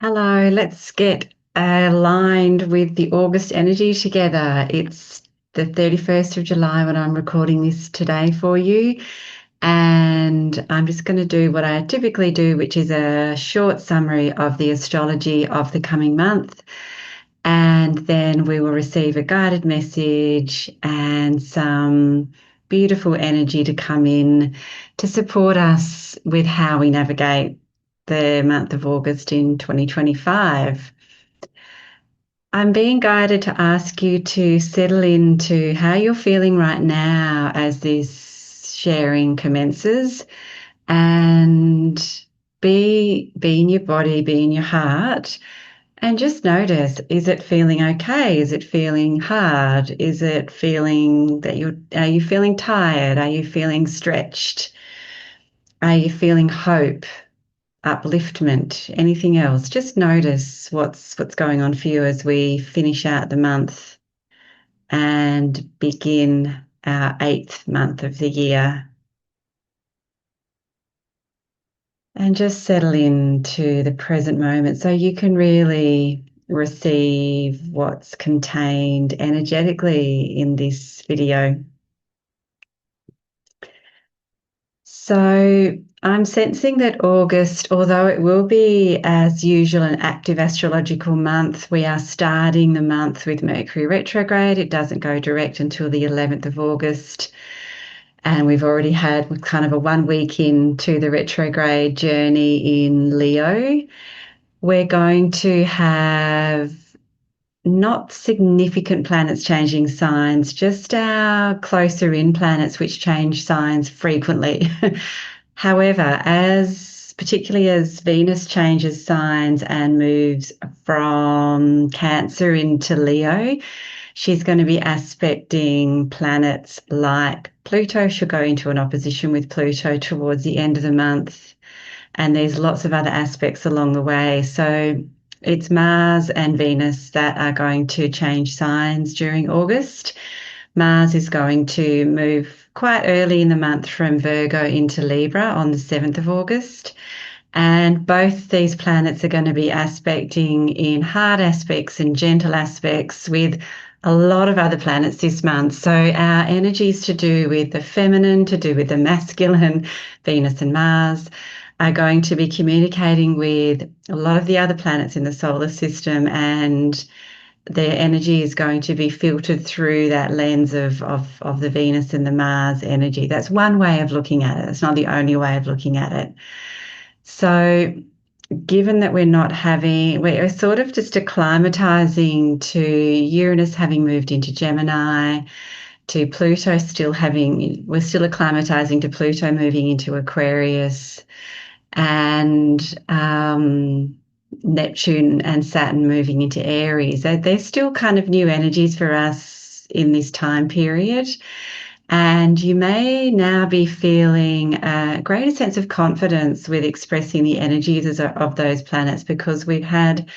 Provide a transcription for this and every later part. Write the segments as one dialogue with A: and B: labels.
A: Hello, let's get aligned with the August energy together. It's the 31st of July when I'm recording this today for you. And I'm just going to do what I typically do, which is a short summary of the astrology of the coming month. And then we will receive a guided message and some beautiful energy to come in to support us with how we navigate the month of August in 2025. I'm being guided to ask you to settle into how you're feeling right now as this sharing commences and be in your body, be in your heart, and just notice, is it feeling okay? Is it feeling hard? Is it feeling that are you feeling tired? Are you feeling stretched? Are you feeling hope, upliftment, anything else? Just notice what's going on for you as we finish out the month and begin our 8th month of the year. And just settle into the present moment so you can really receive what's contained energetically in this video. So I'm sensing that August, although it will be as usual an active astrological month, we are starting the month with Mercury retrograde. It doesn't go direct until the 11th of August. And we've already had kind of a 1 week into the retrograde journey in Leo. We're going to have not significant planets changing signs, just our closer in planets which change signs frequently. However, particularly as Venus changes signs and moves from Cancer into Leo, she's going to be aspecting planets like Pluto. She'll go into an opposition with Pluto towards the end of the month. And there's lots of other aspects along the way. So it's Mars and Venus that are going to change signs during August. Mars is going to move quite early in the month from Virgo into Libra on the 7th of August. And both these planets are going to be aspecting in hard aspects and gentle aspects with a lot of other planets this month. So our energies to do with the feminine, to do with the masculine, Venus and Mars, are going to be communicating with a lot of the other planets in the solar system, and their energy is going to be filtered through that lens of the Venus and the Mars energy. That's one way of looking at it. It's not the only way of looking at it. So given that we're sort of just acclimatizing to Uranus having moved into Gemini, to Pluto we're still acclimatizing to Pluto moving into Aquarius, and Neptune and Saturn moving into Aries. They're still kind of new energies for us in this time period. And you may now be feeling a greater sense of confidence with expressing the energies of those planets, because we've had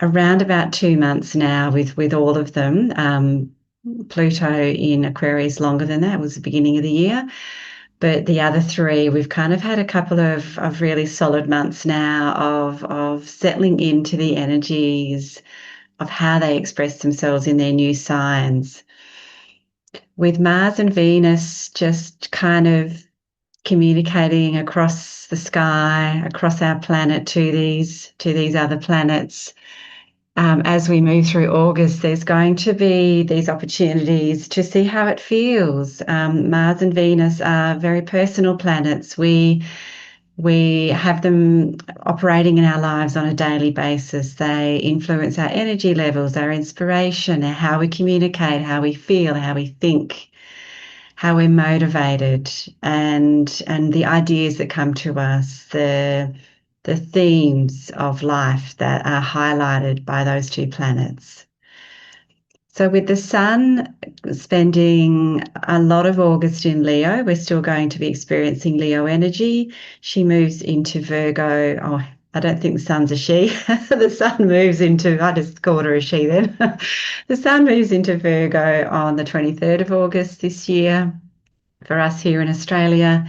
A: around about 2 months now with all of them. Pluto in Aquarius longer than that, was the beginning of the year. But the other three, we've kind of had a couple of really solid months now of settling into the energies of how they express themselves in their new signs. With Mars and Venus just kind of communicating across the sky, across our planet to these other planets. As we move through August, there's going to be these opportunities to see how it feels. Mars and Venus are very personal planets. We have them operating in our lives on a daily basis. They influence our energy levels, our inspiration, how we communicate, how we feel, how we think, how we're motivated, and the ideas that come to us, the themes of life that are highlighted by those two planets. So with the Sun spending a lot of August in Leo, we're still going to be experiencing Leo energy. She moves into Virgo. Oh, I don't think the Sun's a she. The Sun moves into, I just called her a she then. The Sun moves into Virgo on the 23rd of August this year for us here in Australia.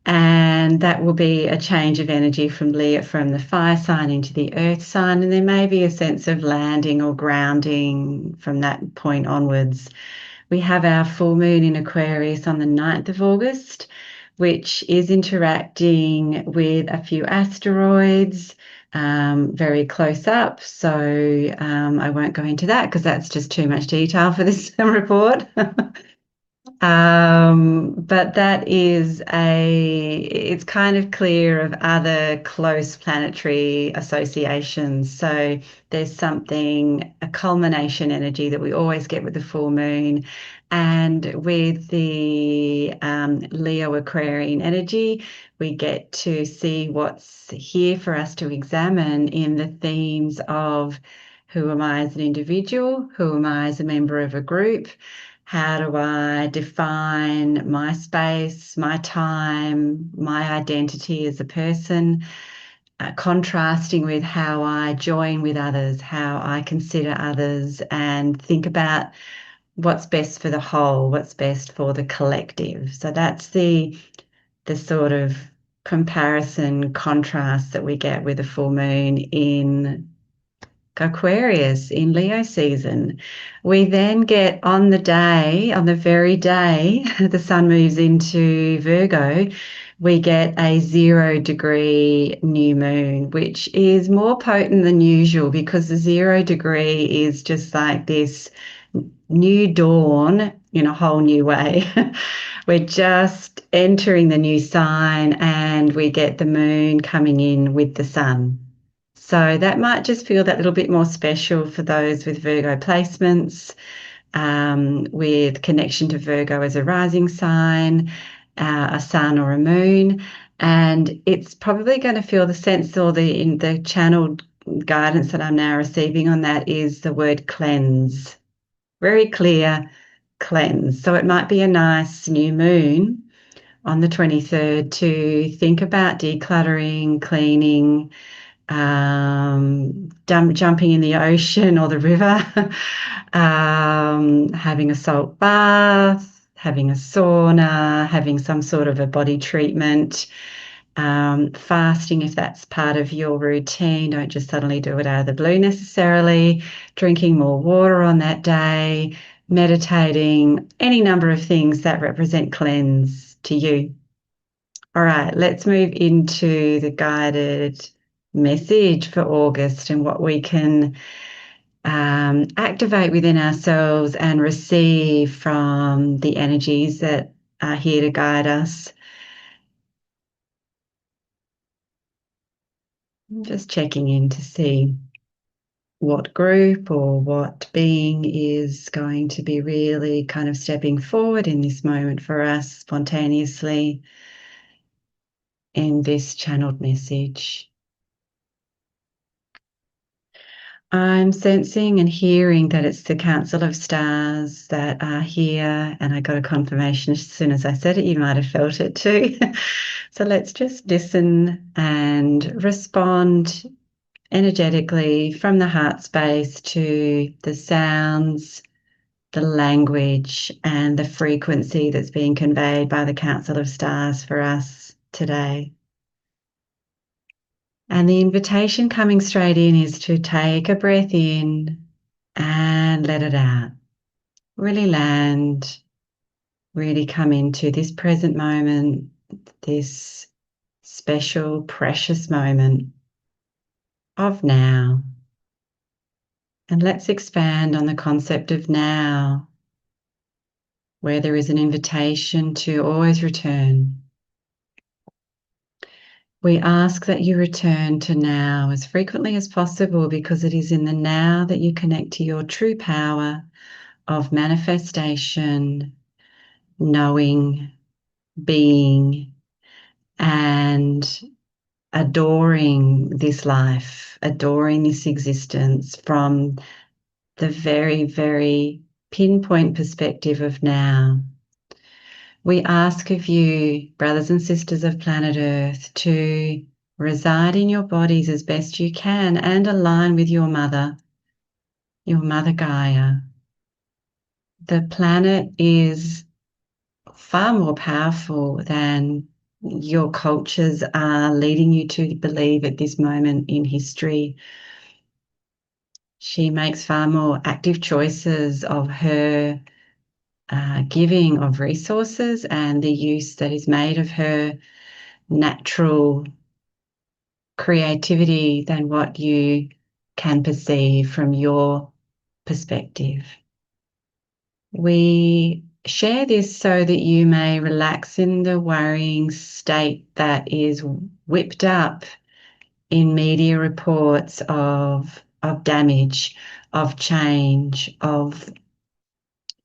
A: And that will be a change of energy from Leo, from the fire sign into the earth sign. And there may be a sense of landing or grounding from that point onwards. We have our full moon in Aquarius on the 9th of August, which is interacting with a few asteroids very close up. So I won't go into that because that's just too much detail for this report. But that is it's kind of clear of other close planetary associations. So there's something, a culmination energy that we always get with the full moon. And with the Leo Aquarian energy, we get to see what's here for us to examine in the themes of who am I as an individual? Who am I as a member of a group? How do I define my space, my time, my identity as a person, contrasting with how I join with others, how I consider others, and think about what's best for the whole, what's best for the collective. So that's the sort of comparison contrast that we get with the full moon in Aquarius in Leo season. We then get on the very day the sun moves into Virgo, we get a 0 degree new moon, which is more potent than usual because the 0 degree is just like this new dawn in a whole new way. We're just entering the new sign and we get the moon coming in with the sun. So that might just feel that little bit more special for those with Virgo placements, with connection to Virgo as a rising sign, a sun or a moon. And it's probably going to feel the sense or in the channeled guidance that I'm now receiving on that is the word cleanse. Very clear cleanse. So it might be a nice new moon on the 23rd to think about decluttering, cleaning, jumping in the ocean or the river, having a salt bath, having a sauna, having some sort of a body treatment, fasting if that's part of your routine. Don't just suddenly do it out of the blue necessarily. Drinking more water on that day, meditating, any number of things that represent cleanse to you. All right, let's move into the guided message for August and what we can activate within ourselves and receive from the energies that are here to guide us. I'm just checking in to see what group or what being is going to be really kind of stepping forward in this moment for us spontaneously in this channeled message. I'm sensing and hearing that it's the Council of Stars that are here, and I got a confirmation as soon as I said it. You might have felt it too. So let's just listen and respond energetically from the heart space to the sounds, the language, and the frequency that's being conveyed by the Council of Stars for us today. And the invitation coming straight in is to take a breath in and let it out. Really land, really come into this present moment, this special, precious moment of now. And let's expand on the concept of now, where there is an invitation to always return. We ask that you return to now as frequently as possible because it is in the now that you connect to your true power of manifestation, knowing, being, and adoring this life, adoring this existence from the very, very pinpoint perspective of now. We ask of you, brothers and sisters of planet Earth, to reside in your bodies as best you can and align with your mother Gaia. The planet is far more powerful than your cultures are leading you to believe at this moment in history. She makes far more active choices of her giving of resources and the use that is made of her natural creativity than what you can perceive from your perspective. We share this so that you may relax in the worrying state that is whipped up in media reports of damage, of change, of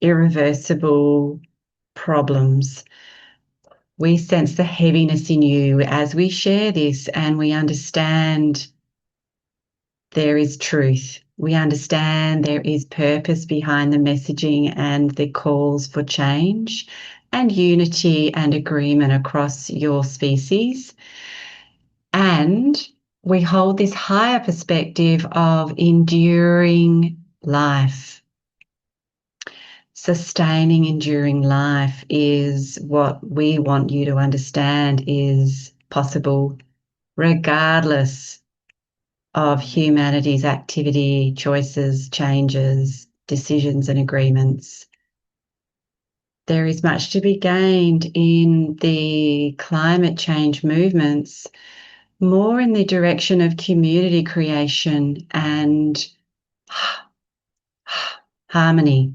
A: irreversible problems. We sense the heaviness in you as we share this, and we understand there is truth. We understand there is purpose behind the messaging and the calls for change and unity and agreement across your species. And we hold this higher perspective of enduring life. Sustaining, enduring life is what we want you to understand is possible, regardless of humanity's activity, choices, changes, decisions, and agreements. There is much to be gained in the climate change movements, more in the direction of community creation and harmony,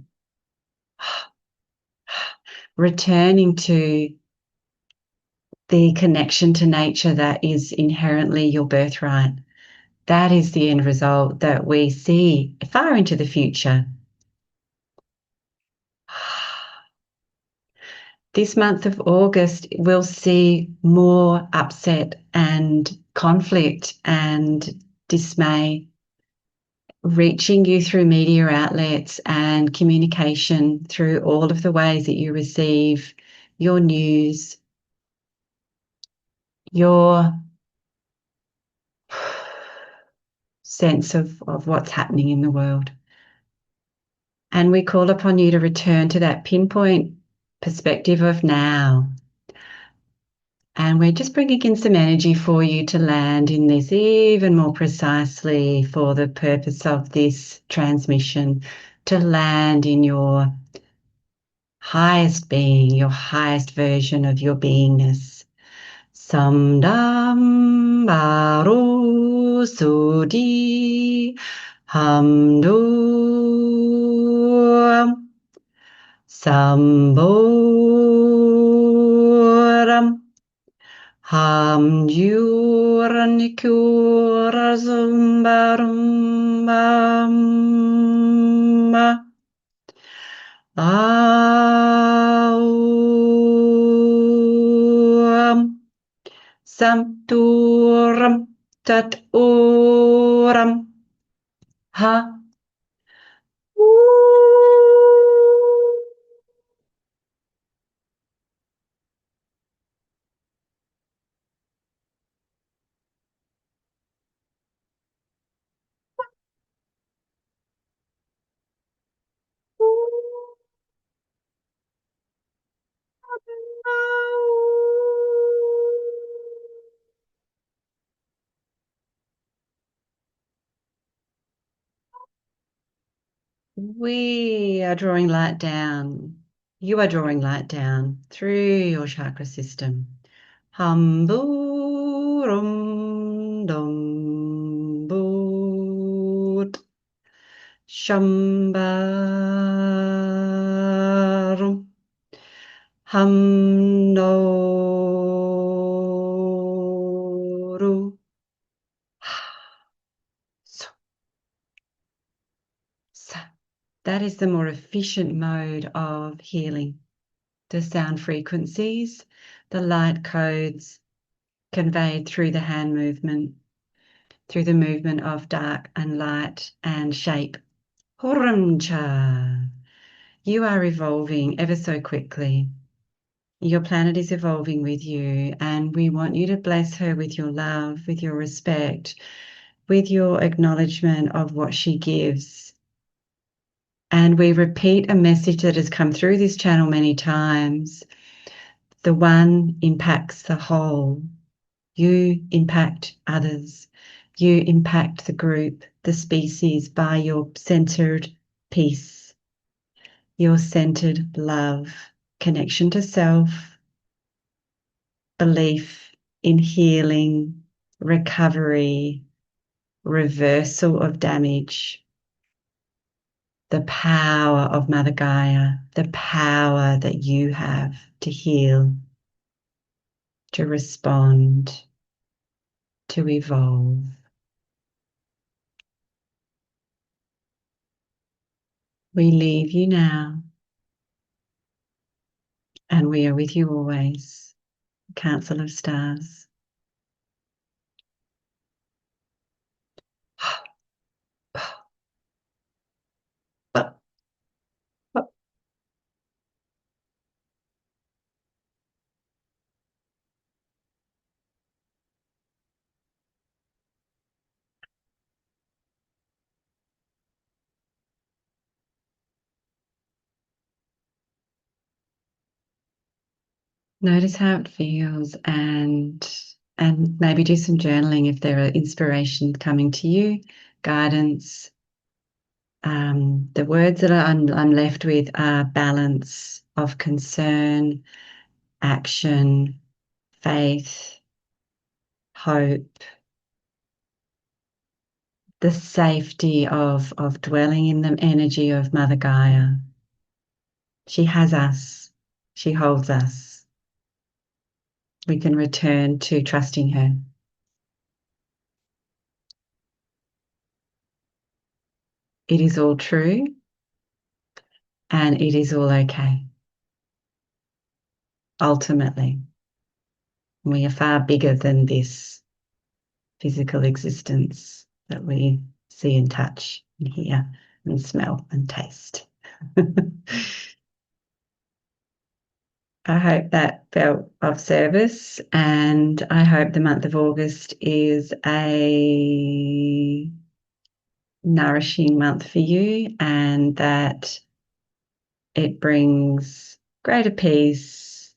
A: returning to the connection to nature that is inherently your birthright. That is the end result that we see far into the future. This month of August, we'll see more upset and conflict and dismay reaching you through media outlets and communication through all of the ways that you receive your news, your sense of what's happening in the world. And we call upon you to return to that pinpoint perspective of now. And we're just bringing in some energy for you to land in this even more precisely for the purpose of this transmission, to land in your highest being, your highest version of your beingness. Samdam Baro Sudi Hamdu Samboram Ham Juranikur Zumbarum Auam Samturam Taturam Ha We are drawing light down. You are drawing light down through your chakra system. Hamburum dum boot. Shambarum. Hamnoru. So. That is the more efficient mode of healing. The sound frequencies, the light codes conveyed through the hand movement, through the movement of dark and light and shape. Hurumcha. You are evolving ever so quickly. Your planet is evolving with you, and we want you to bless her with your love, with your respect, with your acknowledgement of what she gives. And we repeat a message that has come through this channel many times The one impacts the whole. You impact others. You impact the group, the species by your centered peace, your centered love, connection to self, belief in healing, recovery, reversal of damage, the power of Mother Gaia, the power that you have to heal, to respond, to evolve. We leave you now, and we are with you always. Council of Stars. Notice how it feels, and maybe do some journaling if there are inspirations coming to you, guidance. The words that I'm left with are balance of concern, action, faith, hope, the safety of dwelling in the energy of Mother Gaia. She has us. She holds us. We can return to trusting her. It is all true, and it is all okay. Ultimately, we are far bigger than this physical existence that we see and touch and hear and smell and taste. I hope that felt of service, and I hope the month of August is a nourishing month for you, and that it brings greater peace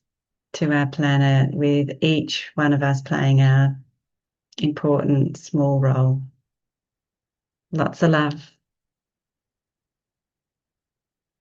A: to our planet, with each one of us playing our important small role. Lots of love.